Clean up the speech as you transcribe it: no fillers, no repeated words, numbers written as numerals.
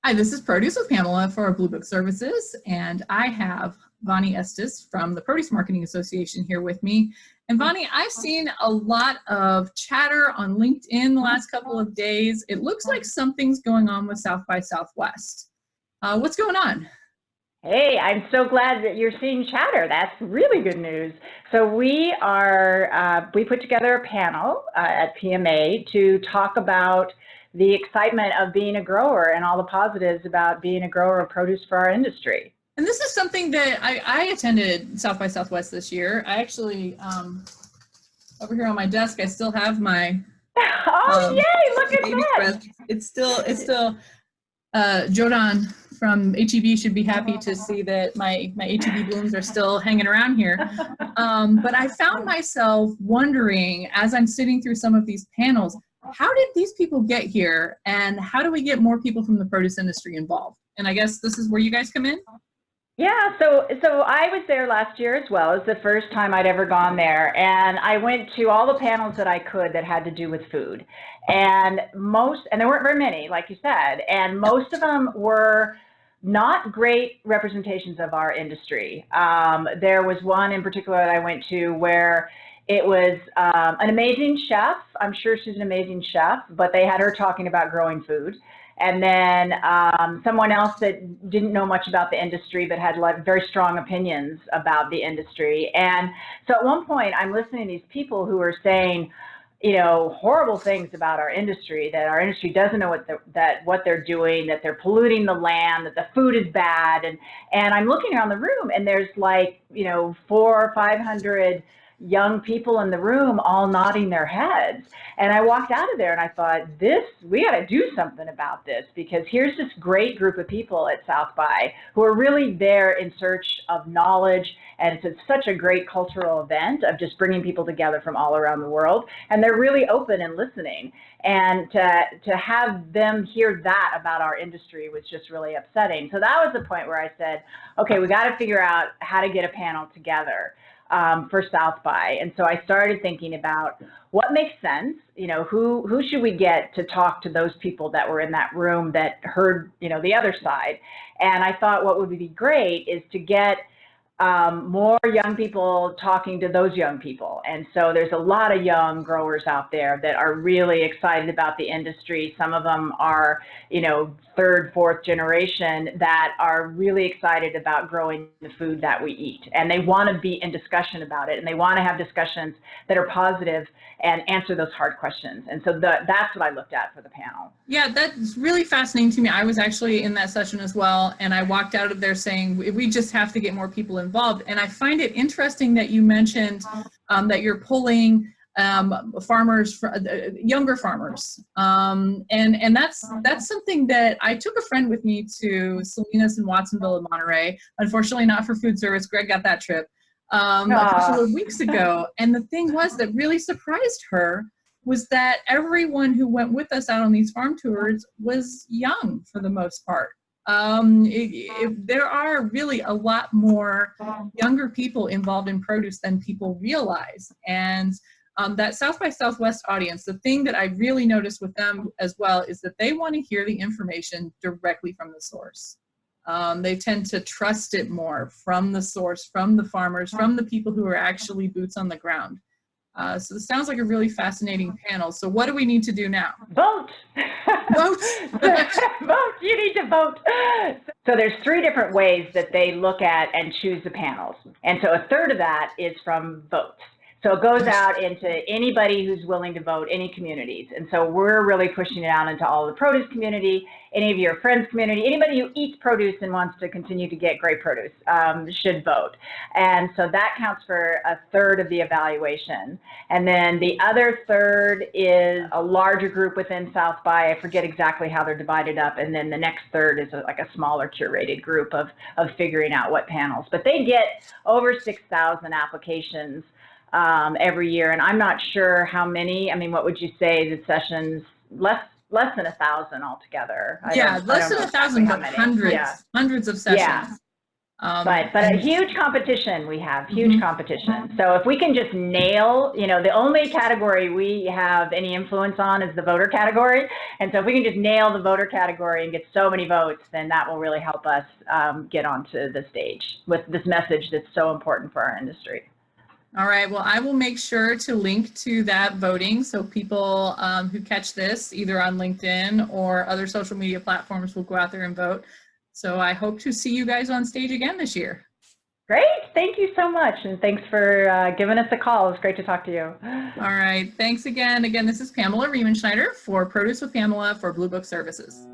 Hi, this is Produce with Pamela for Blue Book Services, and I have Vonnie Estes from the Produce Marketing Association here with me. And Vonnie, I've seen a lot of chatter on LinkedIn the last couple of days. It looks like something's going on with South by Southwest. What's going on? Hey, I'm so glad that you're seeing chatter. That's really good news. So we put together a panel at PMA to talk about the excitement of being a grower and all the positives about being a grower of produce for our industry. And this is something that I attended South by Southwest this year. I actually, over here on my desk, I still have my yay, look at baby that. breath. It's still Jodan from HEB should be happy to see that my HEB blooms are still hanging around here. But I found myself wondering, as I'm sitting through some of these panels, how did these people get here, and how do we get more people from the produce industry involved? And I guess this is where you guys come in? Yeah, so I was there last year as well. It was the first time I'd ever gone there, and I went to all the panels that I could that had to do with food. And there weren't very many, like you said, and most of them were not great representations of our industry. There was one in particular that I went to where it was an amazing chef. I'm sure she's an amazing chef, but they had her talking about growing food. And then someone else that didn't know much about the industry but had very strong opinions about the industry. And so at one point, I'm listening to these people who are saying, horrible things about our industry, that our industry doesn't know what they're doing, that they're polluting the land, that the food is bad. And I'm looking around the room, and there's 400 or 500 young people in the room all nodding their heads. And I walked out of there and I thought, we got to do something about this, because here's this great group of people at South by who are really there in search of knowledge. And it's such a great cultural event of just bringing people together from all around the world. And they're really open and listening. And to have them hear that about our industry was just really upsetting. So that was the point where I said, okay, we got to figure out how to get a panel together for South by. And so I started thinking about what makes sense, who should we get to talk to those people that were in that room that heard, the other side. And I thought what would be great is to get more young people talking to those young people. And so there's a lot of young growers out there that are really excited about the industry. Some of them are, third, fourth generation that are really excited about growing the food that we eat. And they want to be in discussion about it. And they want to have discussions that are positive and answer those hard questions. And so that's what I looked at for the panel. Yeah, that's really fascinating to me. I was actually in that session as well, and I walked out of there saying we just have to get more people involved. And I find it interesting that you mentioned that you're pulling farmers, younger farmers, and that's something that I took a friend with me to Salinas and Watsonville and Monterey. Unfortunately, not for food service. Greg got that trip a couple of weeks ago, and the thing was that really surprised her was that everyone who went with us out on these farm tours was young for the most part. There are really a lot more younger people involved in produce than people realize. And that South by Southwest audience, the thing that I really noticed with them as well is that they want to hear the information directly from the source. They tend to trust it more from the source, from the farmers, from the people who are actually boots on the ground. So this sounds like a really fascinating panel. So what do we need to do now? Vote. Vote. Vote. You need to vote. So there's 3 different ways that they look at and choose the panels. And so a third of that is from votes. So it goes out into anybody who's willing to vote, any communities. And so we're really pushing it out into all the produce community, any of your friends community, anybody who eats produce and wants to continue to get great produce should vote. And so that counts for a third of the evaluation. And then the other third is a larger group within South by. I forget exactly how they're divided up. And then the next third is like a smaller curated group of figuring out what panels. But they get over 6,000 applications every year, and I'm not sure how many. I mean, what would you say the sessions? Less than 1,000 altogether. Less than 1,000, but hundreds, hundreds of sessions. Yeah. But a huge competition we have, huge competition. So if we can just nail, the only category we have any influence on is the voter category. And so if we can just nail the voter category and get so many votes, then that will really help us get onto the stage with this message that's so important for our industry. All right, well, I will make sure to link to that voting so people who catch this either on LinkedIn or other social media platforms will go out there and vote. So I hope to see you guys on stage again this year. Great, thank you so much. And thanks for giving us a call. It was great to talk to you. All right, thanks again. Again, this is Pamela Riemenschneider for Produce with Pamela for Blue Book Services.